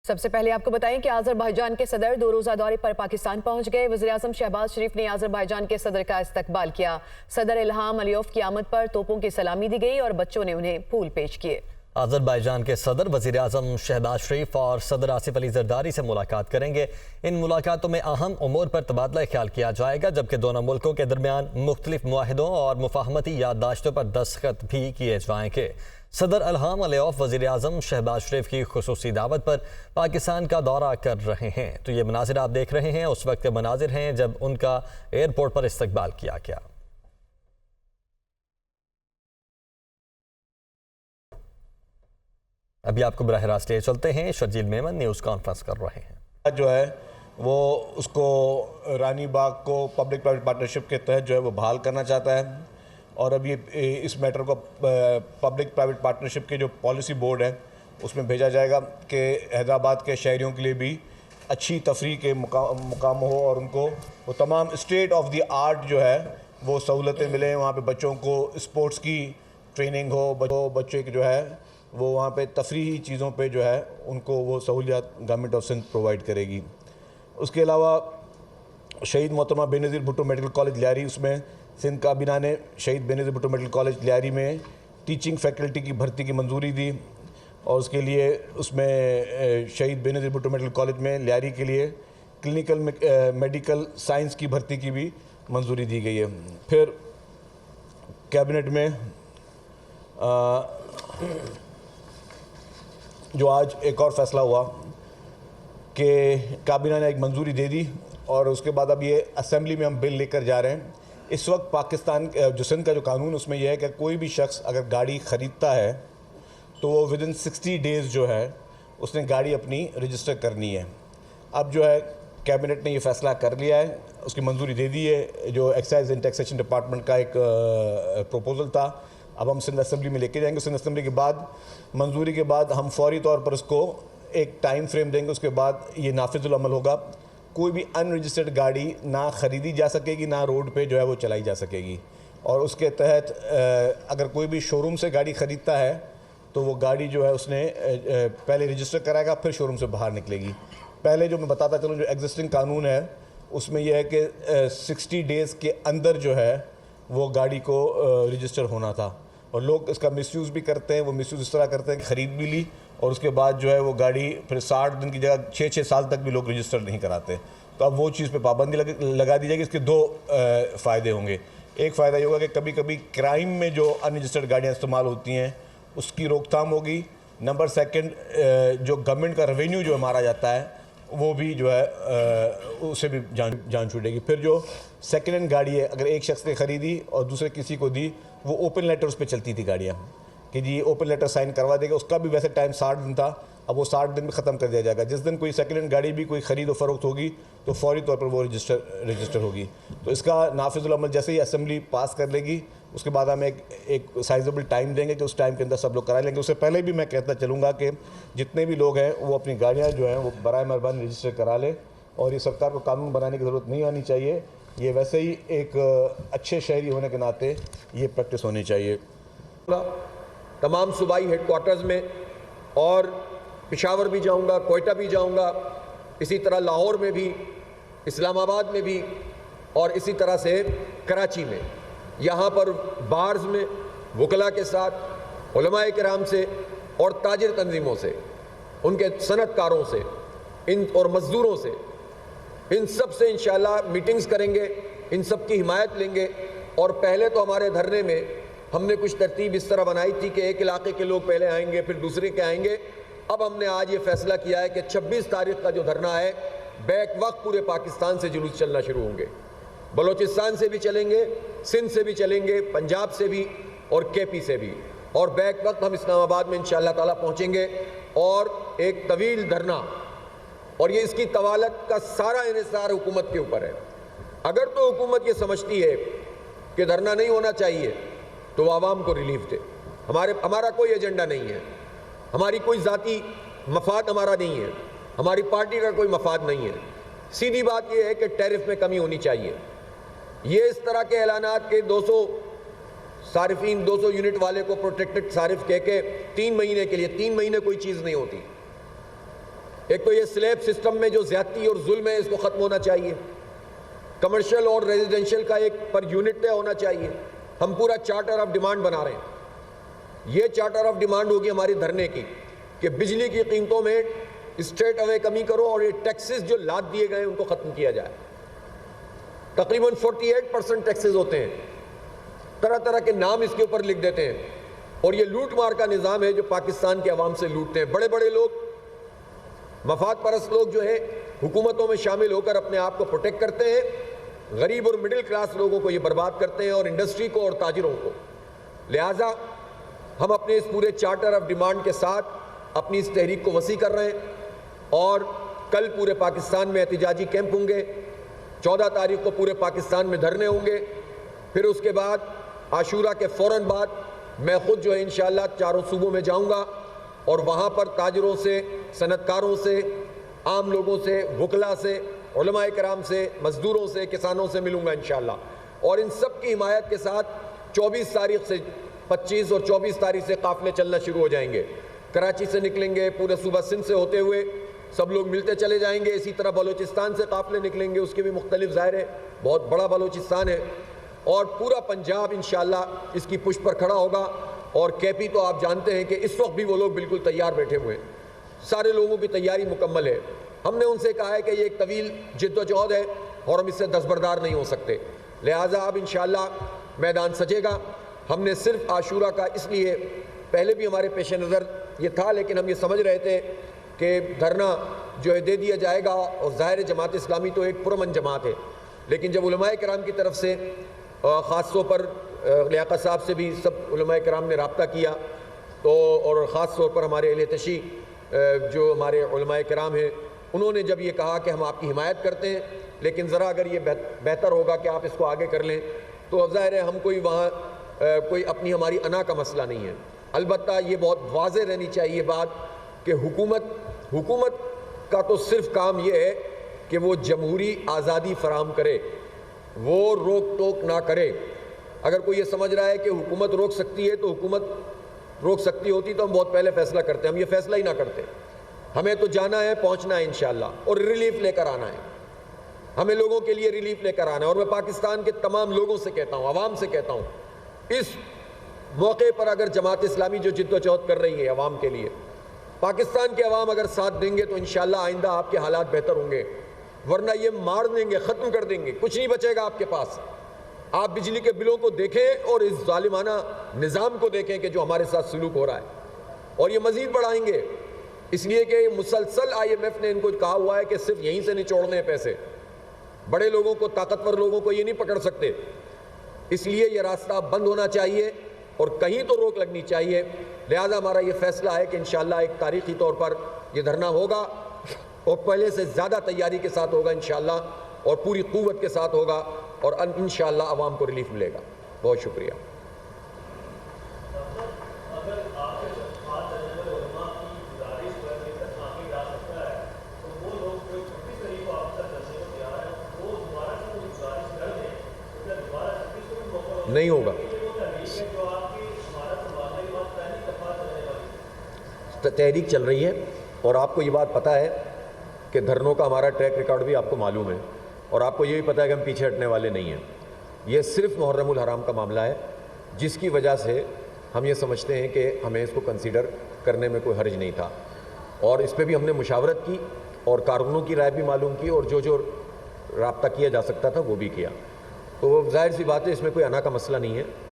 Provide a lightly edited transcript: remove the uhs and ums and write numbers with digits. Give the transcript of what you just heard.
سب سے پہلے آپ کو بتائیں کہ آذربائیجان کے صدر 2 روزہ دورے پر پاکستان پہنچ گئے۔ وزیراعظم شہباز شریف نے آذربائیجان کے صدر کا استقبال کیا۔ صدر الہام علیوف کی آمد پر توپوں کی سلامی دی گئی اور بچوں نے انہیں پھول پیش کیے۔ آذربائیجان کے صدر وزیراعظم شہباز شریف اور صدر آصف علی زرداری سے ملاقات کریں گے۔ ان ملاقاتوں میں اہم امور پر تبادلہ خیال کیا جائے گا، جبکہ دونوں ملکوں کے درمیان مختلف معاہدوں اور مفاہمتی یادداشتوں پر دستخط بھی کیے جائیں گے۔ صدر الہام علیوف وزیراعظم شہباز شریف کی خصوصی دعوت پر پاکستان کا دورہ کر رہے ہیں، تو یہ مناظر آپ دیکھ رہے ہیں اس وقت کے مناظر ہیں جب ان کا ایئرپورٹ پر استقبال کیا گیا۔ ابھی آپ کو براہ راست لے چلتے ہیں، شرجیل میمن نیوز کانفرنس کر رہے ہیں۔ جو ہے وہ اس کو رانی باغ کو پبلک پرائیویٹ پارٹنرشپ کے تحت جو ہے وہ بحال کرنا چاہتا ہے، اور اب یہ اس میٹر کو پبلک پرائیویٹ پارٹنرشپ کے جو پالیسی بورڈ ہے اس میں بھیجا جائے گا کہ حیدرآباد کے شہریوں کے لیے بھی اچھی تفریح کے مقام ہو اور ان کو وہ تمام اسٹیٹ آف دی آرٹ جو ہے وہ سہولتیں ملیں۔ وہاں پہ بچوں کو اسپورٹس کی ٹریننگ ہو، بچے جو ہے وہ وہاں پہ تفریحی چیزوں پہ جو ہے ان کو وہ سہولیات گورنمنٹ آف سندھ پرووائڈ کرے گی۔ اس کے علاوہ شہید محترمہ بے نظیر بھٹو میڈیکل کالج لیاری، اس میں سندھ کابینہ نے شہید بے نظیر بھٹو میڈیکل کالج لیاری میں ٹیچنگ فیکلٹی کی بھرتی کی منظوری دی، اور اس کے لیے اس میں شہید بے نظیر بھٹو میڈیکل کالج میں لیاری کے لیے کلینکل میڈیکل سائنس کی بھرتی کی بھی منظوری دی گئی ہے۔ پھر کیبنٹ میں جو آج ایک اور فیصلہ ہوا کہ کابینہ نے ایک منظوری دے دی، اور اس کے بعد اب یہ اسمبلی میں ہم بل لے کر جا رہے ہیں۔ اس وقت پاکستان جو سندھ کا جو قانون اس میں یہ ہے کہ کوئی بھی شخص اگر گاڑی خریدتا ہے تو وہ ودن 60 ڈیز جو ہے اس نے گاڑی اپنی رجسٹر کرنی ہے۔ اب جو ہے کیبنٹ نے یہ فیصلہ کر لیا ہے، اس کی منظوری دے دی ہے۔ جو ایکسائز اینڈ ٹیکسیشن ڈپارٹمنٹ کا ایک پروپوزل تھا، اب ہم سندھ اسمبلی میں لے کے جائیں گے۔ سندھ اسمبلی کے بعد منظوری کے بعد ہم فوری طور پر اس کو ایک ٹائم فریم دیں گے، اس کے بعد یہ نافذ العمل ہوگا۔ کوئی بھی ان رجسٹرڈ گاڑی نہ خریدی جا سکے گی، نہ روڈ پہ جو ہے وہ چلائی جا سکے گی، اور اس کے تحت اگر کوئی بھی شو روم سے گاڑی خریدتا ہے تو وہ گاڑی جو ہے اس نے پہلے رجسٹر کرائے گا، پھر شو روم سے باہر نکلے گی۔ پہلے جو میں بتاتا چلوں جو ایگزسٹنگ قانون ہے اس میں یہ ہے کہ 60 ڈیز کے اندر جو ہے وہ گاڑی کو رجسٹر ہونا تھا، اور لوگ اس کا مس یوز بھی کرتے ہیں۔ وہ مس یوز اس طرح کرتے ہیں کہ خرید بھی لی اور اس کے بعد جو ہے وہ گاڑی پھر 60 دن کی جگہ 6 سال تک بھی لوگ رجسٹر نہیں کراتے۔ تو اب وہ چیز پہ پابندی لگا دی جائے گی۔ اس کے 2 فائدے ہوں گے۔ ایک فائدہ یہ ہوگا کہ کبھی کبھی کرائم میں جو ان رجسٹرڈ گاڑیاں استعمال ہوتی ہیں اس کی روک تھام ہوگی۔ نمبر 2 جو گورنمنٹ کا ریونیو جو مارا جاتا ہے وہ بھی جو ہے اسے بھی جان چھوٹے گی۔ پھر جو سیکنڈ ہینڈ گاڑی ہے اگر ایک شخص نے خریدی اور دوسرے کسی کو دی، وہ اوپن لیٹر اس پہ چلتی تھی گاڑیاں کہ جی اوپن لیٹر سائن کروا دے گا، اس کا بھی ویسے ٹائم 60 دن تھا، اب وہ 60 دن میں ختم کر دیا جائے گا۔ جس دن کوئی سیکنڈ ہینڈ گاڑی بھی کوئی خرید و فروخت ہوگی تو فوری طور پر وہ رجسٹر ہوگی۔ تو اس کا نافذ العمل جیسے ہی اسمبلی پاس کر لے گی اس کے بعد ہم ایک سائزبل ٹائم دیں گے کہ اس ٹائم کے اندر سب لوگ کرا لیں گے۔ اس سے پہلے بھی میں کہتا چلوں گا کہ جتنے بھی لوگ ہیں وہ اپنی گاڑیاں جو ہیں وہ برائے مہربانی رجسٹر کرا لیں، اور یہ سرکار کو قانون بنانے کی ضرورت نہیں آنی چاہیے، یہ ویسے ہی ایک اچھے شہری ہونے کے ناطے یہ پریکٹس ہونی چاہیے۔ تمام صوبائی ہیڈ کوارٹرز میں، اور پشاور بھی جاؤں گا، کوئٹہ بھی جاؤں گا، اسی طرح لاہور میں بھی، اسلام آباد میں بھی، اور اسی طرح سے کراچی میں۔ یہاں پر بارز میں وکلاء کے ساتھ، علماء کرام سے اور تاجر تنظیموں سے، ان کے صنعت کاروں سے اور مزدوروں سے، ان سب سے انشاءاللہ میٹنگز کریں گے، ان سب کی حمایت لیں گے۔ اور پہلے تو ہمارے دھرنے میں ہم نے کچھ ترتیب اس طرح بنائی تھی کہ ایک علاقے کے لوگ پہلے آئیں گے پھر دوسرے کے آئیں گے۔ اب ہم نے آج یہ فیصلہ کیا ہے کہ 26 تاریخ کا جو دھرنا ہے بیک وقت پورے پاکستان سے جلوس چلنا شروع ہوں گے، بلوچستان سے بھی چلیں گے، سندھ سے بھی چلیں گے، پنجاب سے بھی اور کے پی سے بھی، اور بیک وقت ہم اسلام آباد میں انشاءاللہ تعالیٰ پہنچیں گے۔ اور ایک طویل دھرنا، اور یہ اس کی طوالت کا سارا انحصار حکومت کے اوپر ہے۔ اگر تو حکومت یہ سمجھتی ہے کہ دھرنا نہیں ہونا چاہیے تو وہ عوام کو ریلیف دے۔ ہمارا کوئی ایجنڈا نہیں ہے، ہماری کوئی ذاتی مفاد ہمارا نہیں ہے، ہماری پارٹی کا کوئی مفاد نہیں ہے۔ سیدھی بات یہ ہے کہ ٹیرف میں کمی ہونی چاہیے۔ یہ اس طرح کے اعلانات کے 200 صارفین 200 یونٹ والے کو پروٹیکٹڈ صارف کہہ کے 3 مہینے کے لیے، 3 مہینے کوئی چیز نہیں ہوتی۔ ایک تو یہ سلیب سسٹم میں جو زیادتی اور ظلم ہے اس کو ختم ہونا چاہیے، کمرشل اور ریزیڈنشل کا ایک پر یونٹ طے ہونا چاہیے۔ ہم پورا چارٹر آف ڈیمانڈ بنا رہے ہیں، یہ چارٹر آف ڈیمانڈ ہوگی ہماری دھرنے کی کہ بجلی کی قیمتوں میں اسٹریٹ اوے کمی کرو اور یہ ٹیکسز جو لاد دیے گئے ان کو ختم کیا جائے۔ تقریباً 48% ٹیکسز ہوتے ہیں، طرح طرح کے نام اس کے اوپر لکھ دیتے ہیں، اور یہ لوٹ مار کا نظام ہے جو پاکستان کے عوام سے لوٹتے ہیں۔ بڑے بڑے لوگ، مفاد پرست لوگ جو ہیں حکومتوں میں شامل ہو کر اپنے آپ کو پروٹیکٹ کرتے ہیں، غریب اور مڈل کلاس لوگوں کو یہ برباد کرتے ہیں اور انڈسٹری کو اور تاجروں کو۔ لہٰذا ہم اپنے اس پورے چارٹر آف ڈیمانڈ کے ساتھ اپنی اس تحریک کو وسیع کر رہے ہیں، اور کل پورے پاکستان میں احتجاجی کیمپ ہوں گے، 14 تاریخ کو پورے پاکستان میں دھرنے ہوں گے، پھر اس کے بعد عاشورہ کے فوراً بعد میں خود جو ہے انشاءاللہ چاروں صوبوں میں جاؤں گا اور وہاں پر تاجروں سے، صنعت کاروں سے، عام لوگوں سے، وکلاء سے، علماء کرام سے، مزدوروں سے، کسانوں سے ملوں گا انشاءاللہ، اور ان سب کی حمایت کے ساتھ 24 تاریخ سے 25 اور 24 تاریخ سے قافلے چلنا شروع ہو جائیں گے۔ کراچی سے نکلیں گے، پورے صوبہ سندھ سے ہوتے ہوئے سب لوگ ملتے چلے جائیں گے، اسی طرح بلوچستان سے قافلے نکلیں گے، اس کے بھی مختلف ظاہر ہے، بہت بڑا بلوچستان ہے، اور پورا پنجاب انشاءاللہ اس کی پشت پر کھڑا ہوگا۔ اور کیپی تو آپ جانتے ہیں کہ اس وقت بھی وہ لوگ بالکل تیار بیٹھے ہوئے ہیں، سارے لوگوں کی تیاری مکمل ہے۔ ہم نے ان سے کہا ہے کہ یہ ایک طویل جد و جہد ہے اور ہم اس سے دستبردار نہیں ہو سکتے، لہٰذا اب انشاءاللہ میدان سجے گا۔ ہم نے صرف عاشورہ کا اس لیے، پہلے بھی ہمارے پیش نظر یہ تھا، لیکن ہم یہ سمجھ رہے تھے کہ دھرنا جو ہے دے دیا جائے گا، اور ظاہر جماعت اسلامی تو ایک پرامن جماعت ہے، لیکن جب علماء کرام کی طرف سے خاص طور پر لیاقت صاحب سے بھی سب علماء کرام نے رابطہ کیا، تو اور خاص طور پر ہمارے اہل تشیع جو ہمارے علماء کرام ہیں، انہوں نے جب یہ کہا کہ ہم آپ کی حمایت کرتے ہیں، لیکن ذرا اگر یہ بہتر ہوگا کہ آپ اس کو آگے کر لیں، تو ظاہر ہے ہم کوئی وہاں کوئی اپنی ہماری انا کا مسئلہ نہیں ہے۔ البتہ یہ بہت واضح رہنی چاہیے بات کہ حکومت کا تو صرف کام یہ ہے کہ وہ جمہوری آزادی فراہم کرے، وہ روک ٹوک نہ کرے۔ اگر کوئی یہ سمجھ رہا ہے کہ حکومت روک سکتی ہے، تو حکومت روک سکتی ہوتی تو ہم بہت پہلے فیصلہ کرتے، ہم یہ فیصلہ ہی نہ کرتے۔ ہمیں تو جانا ہے، پہنچنا ہے انشاءاللہ، اور ریلیف لے کر آنا ہے، ہمیں لوگوں کے لیے ریلیف لے کر آنا ہے۔ اور میں پاکستان کے تمام لوگوں سے کہتا ہوں، عوام سے کہتا ہوں، اس موقع پر اگر جماعت اسلامی جو جد و جہد کر رہی ہے عوام کے لیے، پاکستان کے عوام اگر ساتھ دیں گے تو انشاءاللہ آئندہ آپ کے حالات بہتر ہوں گے، ورنہ یہ مار دیں گے، ختم کر دیں گے، کچھ نہیں بچے گا آپ کے پاس۔ آپ بجلی کے بلوں کو دیکھیں اور اس ظالمانہ نظام کو دیکھیں کہ جو ہمارے ساتھ سلوک ہو رہا ہے، اور یہ مزید بڑھائیں گے، اس لیے کہ مسلسل IMF نے ان کو کہا ہوا ہے کہ صرف یہیں سے نچوڑنے ہیں پیسے، بڑے لوگوں کو، طاقتور لوگوں کو یہ نہیں پکڑ سکتے، اس لیے یہ راستہ بند ہونا چاہیے اور کہیں تو روک لگنی چاہیے۔ لہذا ہمارا یہ فیصلہ ہے کہ انشاءاللہ ایک تاریخی طور پر یہ دھرنا ہوگا، اور پہلے سے زیادہ تیاری کے ساتھ ہوگا انشاءاللہ، اور پوری قوت کے ساتھ ہوگا، اور انشاءاللہ عوام کو ریلیف ملے گا۔ بہت شکریہ۔ نہیں ہوگا، تحریک چل رہی ہے، اور آپ کو یہ بات پتہ ہے کہ دھرنوں کا ہمارا ٹریک ریکارڈ بھی آپ کو معلوم ہے، اور آپ کو یہ بھی پتہ ہے کہ ہم پیچھے ہٹنے والے نہیں ہیں۔ یہ صرف محرم الحرام کا معاملہ ہے، جس کی وجہ سے ہم یہ سمجھتے ہیں کہ ہمیں اس کو کنسیڈر کرنے میں کوئی حرج نہیں تھا، اور اس پہ بھی ہم نے مشاورت کی اور کارکنوں کی رائے بھی معلوم کی، اور جو رابطہ کیا جا سکتا تھا وہ بھی کیا۔ تو ظاہر سی بات ہے اس میں کوئی انا کا مسئلہ نہیں ہے۔